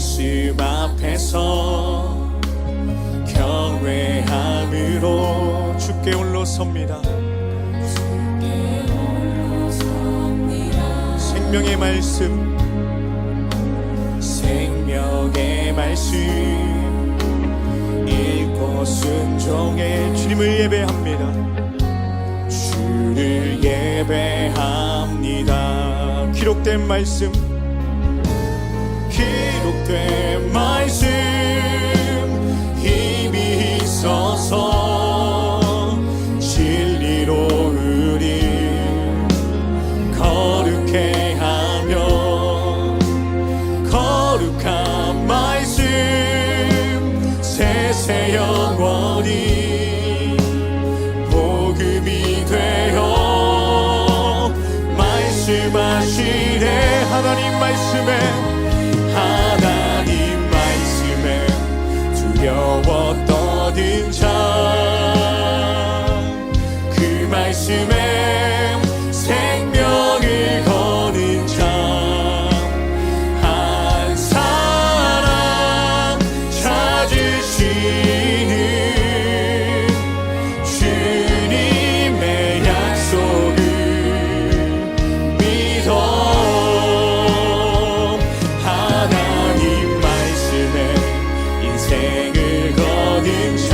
말씀 앞에서 경외함으로 주께 홀로 섭니다. 생명의 말씀, 생명의 말씀 읽고 순종해 주님을 예배합니다. 주를 예배합니다. 기록된 말씀, 기록된 말씀 힘이 있어서 진리로 우리 거룩해 하며 거룩한 말씀 세세 영원히 복음이 되어 말씀하시네. 하나님 말씀에 두려워 떠든 자, 그 말씀에 생명을 거는 자, 한 사람 찾으시는 주님의 약속을 믿어 하나님 말씀에 인생을 거는 자,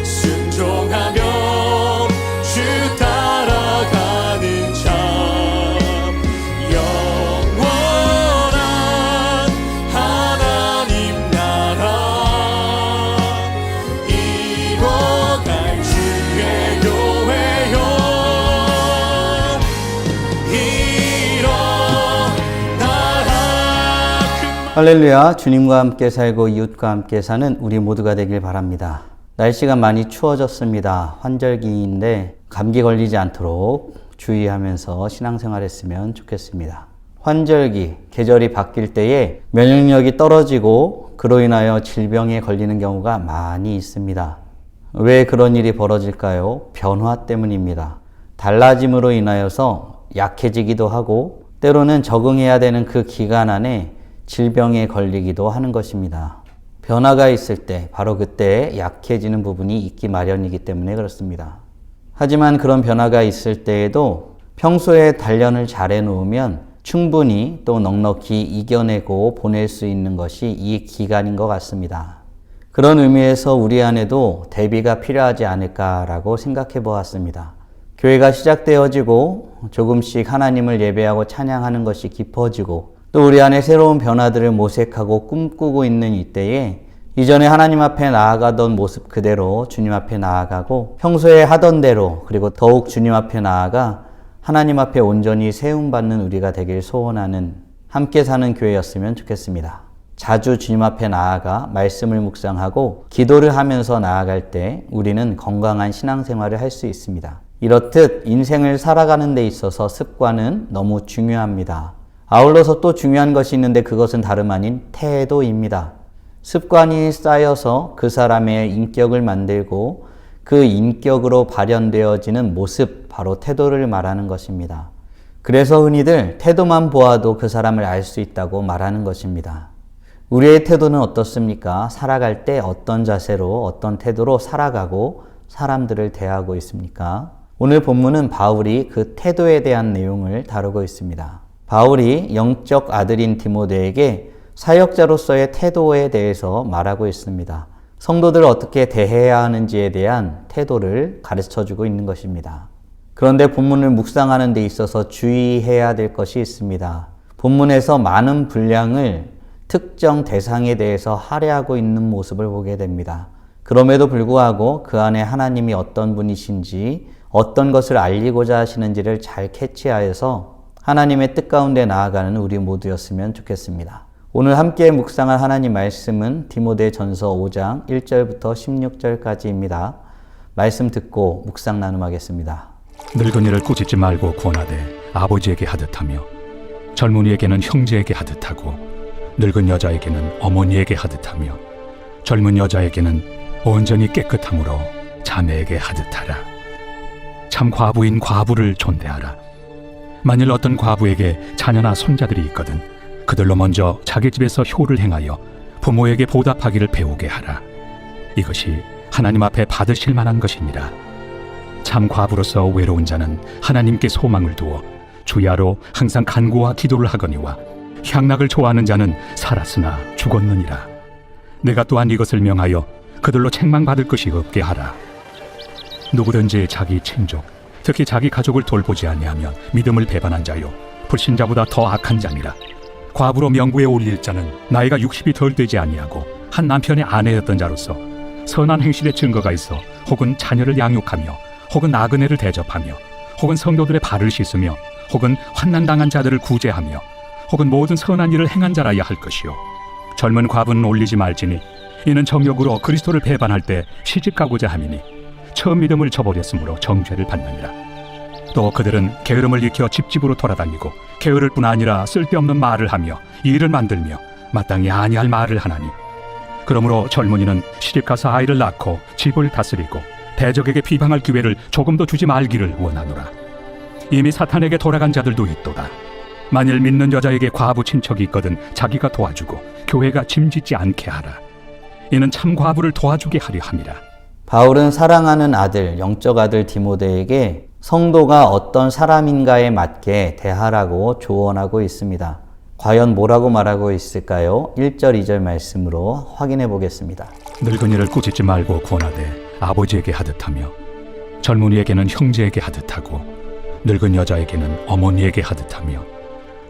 순종하며 주 따라가는 자, 영원한 하나님 나라 이뤄갈 주의 교회여 일어나라. 할렐루야. 주님과 함께 살고 이웃과 함께 사는 우리 모두가 되길 바랍니다. 날씨가 많이 추워졌습니다. 환절기인데 감기 걸리지 않도록 주의하면서 신앙생활 했으면 좋겠습니다. 환절기, 계절이 바뀔 때에 면역력이 떨어지고 그로 인하여 질병에 걸리는 경우가 많이 있습니다. 왜 그런 일이 벌어질까요? 변화 때문입니다. 달라짐으로 인하여서 약해지기도 하고 때로는 적응해야 되는 그 기간 안에 질병에 걸리기도 하는 것입니다. 변화가 있을 때 바로 그때 약해지는 부분이 있기 마련이기 때문에 그렇습니다. 하지만 그런 변화가 있을 때에도 평소에 단련을 잘 해놓으면 충분히 또 넉넉히 이겨내고 보낼 수 있는 것이 이 기간인 것 같습니다. 그런 의미에서 우리 안에도 대비가 필요하지 않을까라고 생각해 보았습니다. 교회가 시작되어지고 조금씩 하나님을 예배하고 찬양하는 것이 깊어지고 또 우리 안에 새로운 변화들을 모색하고 꿈꾸고 있는 이때에 이전에 하나님 앞에 나아가던 모습 그대로 주님 앞에 나아가고 평소에 하던 대로 그리고 더욱 주님 앞에 나아가 하나님 앞에 온전히 세움받는 우리가 되길 소원하는 함께 사는 교회였으면 좋겠습니다. 자주 주님 앞에 나아가 말씀을 묵상하고 기도를 하면서 나아갈 때 우리는 건강한 신앙생활을 할 수 있습니다. 이렇듯 인생을 살아가는 데 있어서 습관은 너무 중요합니다. 아울러서 또 중요한 것이 있는데 그것은 다름 아닌 태도입니다. 습관이 쌓여서 그 사람의 인격을 만들고 그 인격으로 발현되어지는 모습, 바로 태도를 말하는 것입니다. 그래서 흔히들 태도만 보아도 그 사람을 알 수 있다고 말하는 것입니다. 우리의 태도는 어떻습니까? 살아갈 때 어떤 자세로, 어떤 태도로 살아가고 사람들을 대하고 있습니까? 오늘 본문은 바울이 그 태도에 대한 내용을 다루고 있습니다. 바울이 영적 아들인 디모데에게 사역자로서의 태도에 대해서 말하고 있습니다. 성도들을 어떻게 대해야 하는지에 대한 태도를 가르쳐주고 있는 것입니다. 그런데 본문을 묵상하는 데 있어서 주의해야 될 것이 있습니다. 본문에서 많은 분량을 특정 대상에 대해서 할애하고 있는 모습을 보게 됩니다. 그럼에도 불구하고 그 안에 하나님이 어떤 분이신지 어떤 것을 알리고자 하시는지를 잘 캐치하여서 하나님의 뜻 가운데 나아가는 우리 모두였으면 좋겠습니다. 오늘 함께 묵상할 하나님 말씀은 디모데전서 5장 1절부터 16절까지입니다. 말씀 듣고 묵상 나눔하겠습니다. 늙은이를 꾸짖지 말고 권하되 아버지에게 하듯하며 젊은이에게는 형제에게 하듯하고 늙은 여자에게는 어머니에게 하듯하며 젊은 여자에게는 온전히 깨끗함으로 자매에게 하듯하라. 참 과부인 과부를 존대하라. 만일 어떤 과부에게 자녀나 손자들이 있거든 그들로 먼저 자기 집에서 효를 행하여 부모에게 보답하기를 배우게 하라. 이것이 하나님 앞에 받으실 만한 것이니라. 참 과부로서 외로운 자는 하나님께 소망을 두어 주야로 항상 간구와 기도를 하거니와 향락을 좋아하는 자는 살았으나 죽었느니라. 내가 또한 이것을 명하여 그들로 책망받을 것이 없게 하라. 누구든지 자기 친족, 특히 자기 가족을 돌보지 아니하면 믿음을 배반한 자요 불신자보다 더 악한 자니라. 과부로 명부에 올릴 자는 나이가 60이 덜 되지 아니하고 한 남편의 아내였던 자로서 선한 행실의 증거가 있어 혹은 자녀를 양육하며 혹은 나그네를 대접하며 혹은 성도들의 발을 씻으며 혹은 환난당한 자들을 구제하며 혹은 모든 선한 일을 행한 자라야 할 것이요 젊은 과부는 올리지 말지니 이는 정욕으로 그리스도를 배반할 때 시집가고자 함이니 처음 믿음을 저버렸으므로 정죄를 받느니라. 또 그들은 게으름을 익혀 집집으로 돌아다니고 게으를 뿐 아니라 쓸데없는 말을 하며 일을 만들며 마땅히 아니할 말을 하나니 그러므로 젊은이는 시집가서 아이를 낳고 집을 다스리고 대적에게 비방할 기회를 조금도 주지 말기를 원하노라. 이미 사탄에게 돌아간 자들도 있도다. 만일 믿는 여자에게 과부 친척이 있거든 자기가 도와주고 교회가 짐짓지 않게 하라. 이는 참 과부를 도와주게 하려 함이라. 바울은 사랑하는 아들, 영적 아들 디모데에게 성도가 어떤 사람인가에 맞게 대하라고 조언하고 있습니다. 과연 뭐라고 말하고 있을까요? 1절, 2절 말씀으로 확인해 보겠습니다. 늙은이를 꾸짖지 말고 권하되 아버지에게 하듯하며 젊은이에게는 형제에게 하듯하고 늙은 여자에게는 어머니에게 하듯하며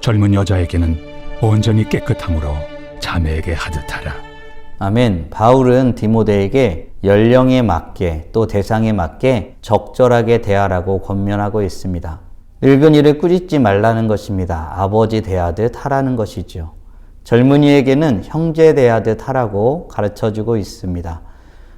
젊은 여자에게는 온전히 깨끗함으로 자매에게 하듯하라. 아멘. 바울은 디모데에게 연령에 맞게 또 대상에 맞게 적절하게 대하라고 권면하고 있습니다. 늙은이를 꾸짖지 말라는 것입니다. 아버지 대하듯 하라는 것이죠. 젊은이에게는 형제 대하듯 하라고 가르쳐주고 있습니다.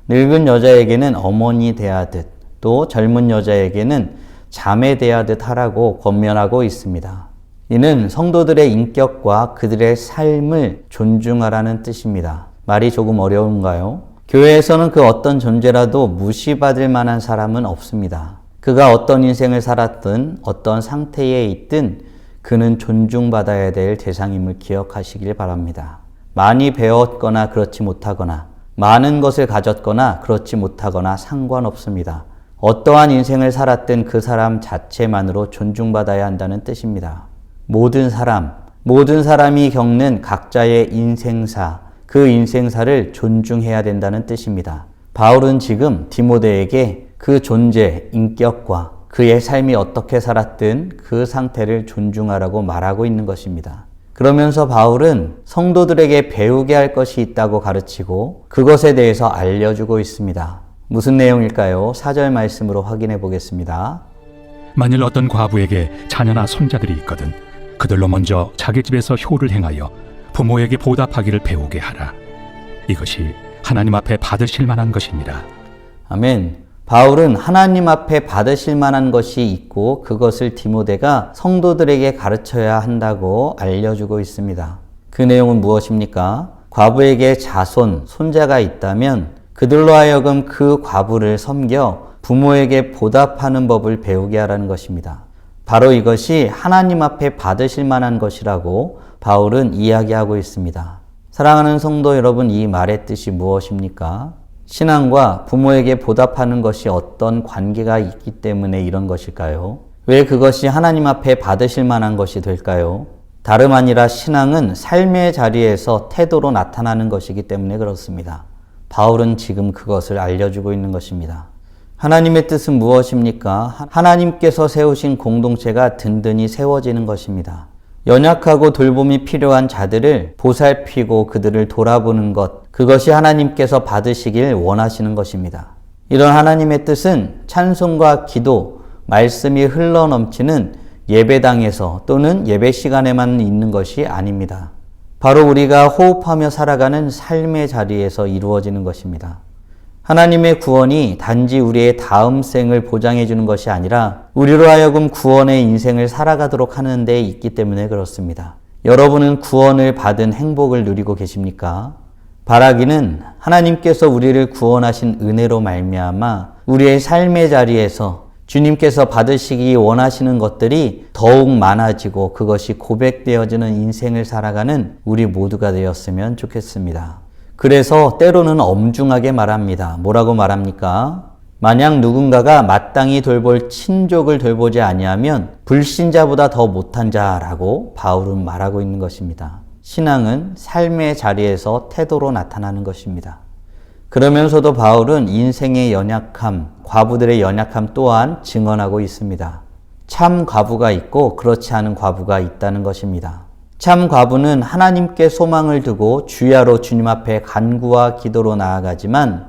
늙은 여자에게는 어머니 대하듯 또 젊은 여자에게는 자매 대하듯 하라고 권면하고 있습니다. 이는 성도들의 인격과 그들의 삶을 존중하라는 뜻입니다. 말이 조금 어려운가요? 교회에서는 그 어떤 존재라도 무시받을 만한 사람은 없습니다. 그가 어떤 인생을 살았든 어떤 상태에 있든 그는 존중받아야 될 대상임을 기억하시길 바랍니다. 많이 배웠거나 그렇지 못하거나 많은 것을 가졌거나 그렇지 못하거나 상관없습니다. 어떠한 인생을 살았든 그 사람 자체만으로 존중받아야 한다는 뜻입니다. 모든 사람이 겪는 각자의 인생사, 그 인생사를 존중해야 된다는 뜻입니다. 바울은 지금 디모데에게 그 존재, 인격과 그의 삶이 어떻게 살았든 그 상태를 존중하라고 말하고 있는 것입니다. 그러면서 바울은 성도들에게 배우게 할 것이 있다고 가르치고 그것에 대해서 알려주고 있습니다. 무슨 내용일까요? 4절 말씀으로 확인해 보겠습니다. 만일 어떤 과부에게 자녀나 손자들이 있거든 그들로 먼저 자기 집에서 효를 행하여 부모에게 보답하기를 배우게 하라. 이것이 하나님 앞에 받으실 만한 것이니라. 아멘. 바울은 하나님 앞에 받으실 만한 것이 있고 그것을 디모데가 성도들에게 가르쳐야 한다고 알려주고 있습니다. 그 내용은 무엇입니까? 과부에게 자손, 손자가 있다면 그들로 하여금 그 과부를 섬겨 부모에게 보답하는 법을 배우게 하라는 것입니다. 바로 이것이 하나님 앞에 받으실 만한 것이라고 바울은 이야기하고 있습니다. 사랑하는 성도 여러분, 이 말의 뜻이 무엇입니까? 신앙과 부모에게 보답하는 것이 어떤 관계가 있기 때문에 이런 것일까요? 왜 그것이 하나님 앞에 받으실 만한 것이 될까요? 다름 아니라 신앙은 삶의 자리에서 태도로 나타나는 것이기 때문에 그렇습니다. 바울은 지금 그것을 알려주고 있는 것입니다. 하나님의 뜻은 무엇입니까? 하나님께서 세우신 공동체가 든든히 세워지는 것입니다. 연약하고 돌봄이 필요한 자들을 보살피고 그들을 돌아보는 것, 그것이 하나님께서 받으시길 원하시는 것입니다. 이런 하나님의 뜻은 찬송과 기도, 말씀이 흘러넘치는 예배당에서 또는 예배 시간에만 있는 것이 아닙니다. 바로 우리가 호흡하며 살아가는 삶의 자리에서 이루어지는 것입니다. 하나님의 구원이 단지 우리의 다음 생을 보장해 주는 것이 아니라 우리로 하여금 구원의 인생을 살아가도록 하는 데 있기 때문에 그렇습니다. 여러분은 구원을 받은 행복을 누리고 계십니까? 바라기는 하나님께서 우리를 구원하신 은혜로 말미암아 우리의 삶의 자리에서 주님께서 받으시기 원하시는 것들이 더욱 많아지고 그것이 고백되어지는 인생을 살아가는 우리 모두가 되었으면 좋겠습니다. 그래서 때로는 엄중하게 말합니다. 뭐라고 말합니까? 만약 누군가가 마땅히 돌볼 친족을 돌보지 아니하면 불신자보다 더 못한 자라고 바울은 말하고 있는 것입니다. 신앙은 삶의 자리에서 태도로 나타나는 것입니다. 그러면서도 바울은 인생의 연약함, 과부들의 연약함 또한 증언하고 있습니다. 참 과부가 있고 그렇지 않은 과부가 있다는 것입니다. 참 과부는 하나님께 소망을 두고 주야로 주님 앞에 간구와 기도로 나아가지만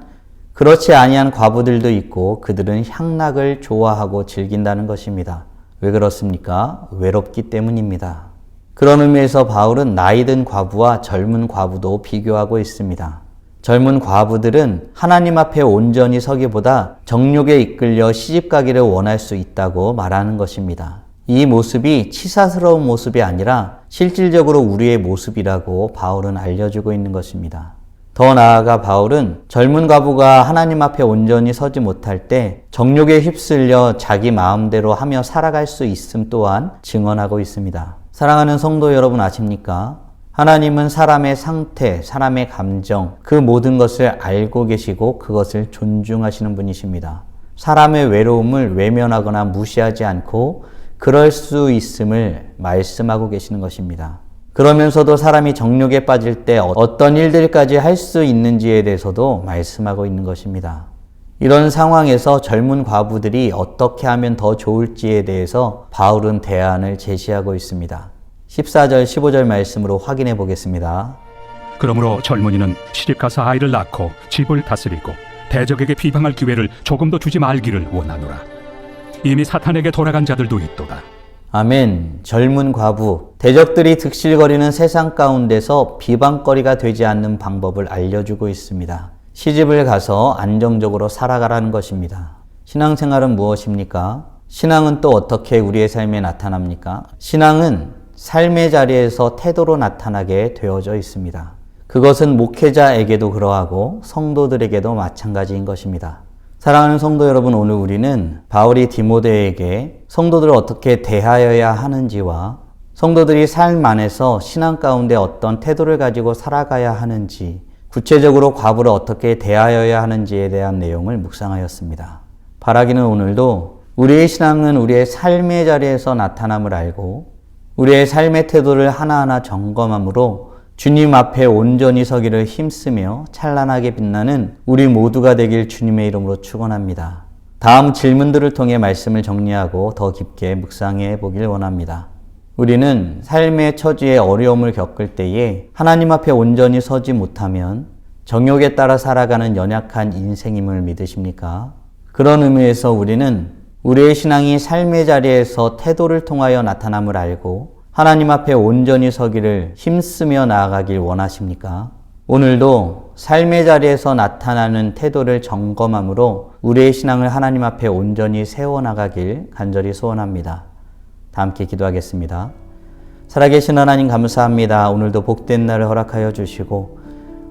그렇지 아니한 과부들도 있고 그들은 향락을 좋아하고 즐긴다는 것입니다. 왜 그렇습니까? 외롭기 때문입니다. 그런 의미에서 바울은 나이든 과부와 젊은 과부도 비교하고 있습니다. 젊은 과부들은 하나님 앞에 온전히 서기보다 정욕에 이끌려 시집가기를 원할 수 있다고 말하는 것입니다. 이 모습이 치사스러운 모습이 아니라 실질적으로 우리의 모습이라고 바울은 알려주고 있는 것입니다. 더 나아가 바울은 젊은 과부가 하나님 앞에 온전히 서지 못할 때 정욕에 휩쓸려 자기 마음대로 하며 살아갈 수 있음 또한 증언하고 있습니다. 사랑하는 성도 여러분 아십니까? 하나님은 사람의 상태, 사람의 감정, 그 모든 것을 알고 계시고 그것을 존중하시는 분이십니다. 사람의 외로움을 외면하거나 무시하지 않고 그럴 수 있음을 말씀하고 계시는 것입니다. 그러면서도 사람이 정욕에 빠질 때 어떤 일들까지 할 수 있는지에 대해서도 말씀하고 있는 것입니다. 이런 상황에서 젊은 과부들이 어떻게 하면 더 좋을지에 대해서 바울은 대안을 제시하고 있습니다. 14절, 15절 말씀으로 확인해 보겠습니다. 그러므로 젊은이는 시집가서 아이를 낳고 집을 다스리고 대적에게 비방할 기회를 조금도 주지 말기를 원하노라. 이미 사탄에게 돌아간 자들도 있도다. 아멘. 젊은 과부, 대적들이 득실거리는 세상 가운데서 비방거리가 되지 않는 방법을 알려주고 있습니다. 시집을 가서 안정적으로 살아가라는 것입니다. 신앙생활은 무엇입니까? 신앙은 또 어떻게 우리의 삶에 나타납니까? 신앙은 삶의 자리에서 태도로 나타나게 되어져 있습니다. 그것은 목회자에게도 그러하고 성도들에게도 마찬가지인 것입니다. 사랑하는 성도 여러분, 오늘 우리는 바울이 디모데에게 성도들을 어떻게 대하여야 하는지와 성도들이 삶 안에서 신앙 가운데 어떤 태도를 가지고 살아가야 하는지, 구체적으로 과부를 어떻게 대하여야 하는지에 대한 내용을 묵상하였습니다. 바라기는 오늘도 우리의 신앙은 우리의 삶의 자리에서 나타남을 알고 우리의 삶의 태도를 하나하나 점검함으로 주님 앞에 온전히 서기를 힘쓰며 찬란하게 빛나는 우리 모두가 되길 주님의 이름으로 축원합니다. 다음 질문들을 통해 말씀을 정리하고 더 깊게 묵상해 보길 원합니다. 우리는 삶의 처지에 어려움을 겪을 때에 하나님 앞에 온전히 서지 못하면 정욕에 따라 살아가는 연약한 인생임을 믿으십니까? 그런 의미에서 우리는 우리의 신앙이 삶의 자리에서 태도를 통하여 나타남을 알고 하나님 앞에 온전히 서기를 힘쓰며 나아가길 원하십니까? 오늘도 삶의 자리에서 나타나는 태도를 점검함으로 우리의 신앙을 하나님 앞에 온전히 세워나가길 간절히 소원합니다. 다 함께 기도하겠습니다. 살아계신 하나님 감사합니다. 오늘도 복된 날을 허락하여 주시고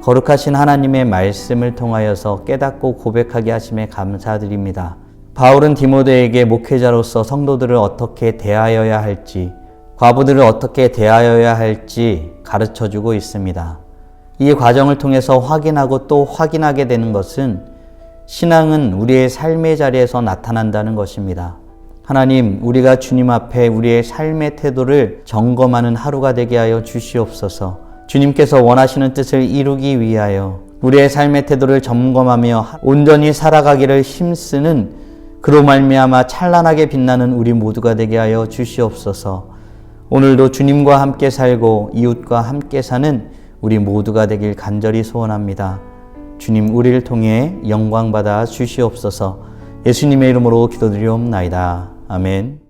거룩하신 하나님의 말씀을 통하여서 깨닫고 고백하게 하심에 감사드립니다. 바울은 디모데에게 목회자로서 성도들을 어떻게 대하여야 할지, 과부들을 어떻게 대하여야 할지 가르쳐주고 있습니다. 이 과정을 통해서 확인하고 또 확인하게 되는 것은 신앙은 우리의 삶의 자리에서 나타난다는 것입니다. 하나님, 우리가 주님 앞에 우리의 삶의 태도를 점검하는 하루가 되게 하여 주시옵소서. 주님께서 원하시는 뜻을 이루기 위하여 우리의 삶의 태도를 점검하며 온전히 살아가기를 힘쓰는 그로 말미암아 찬란하게 빛나는 우리 모두가 되게 하여 주시옵소서. 오늘도 주님과 함께 살고 이웃과 함께 사는 우리 모두가 되길 간절히 소원합니다. 주님, 우리를 통해 영광받아 주시옵소서. 예수님의 이름으로 기도드리옵나이다. 아멘.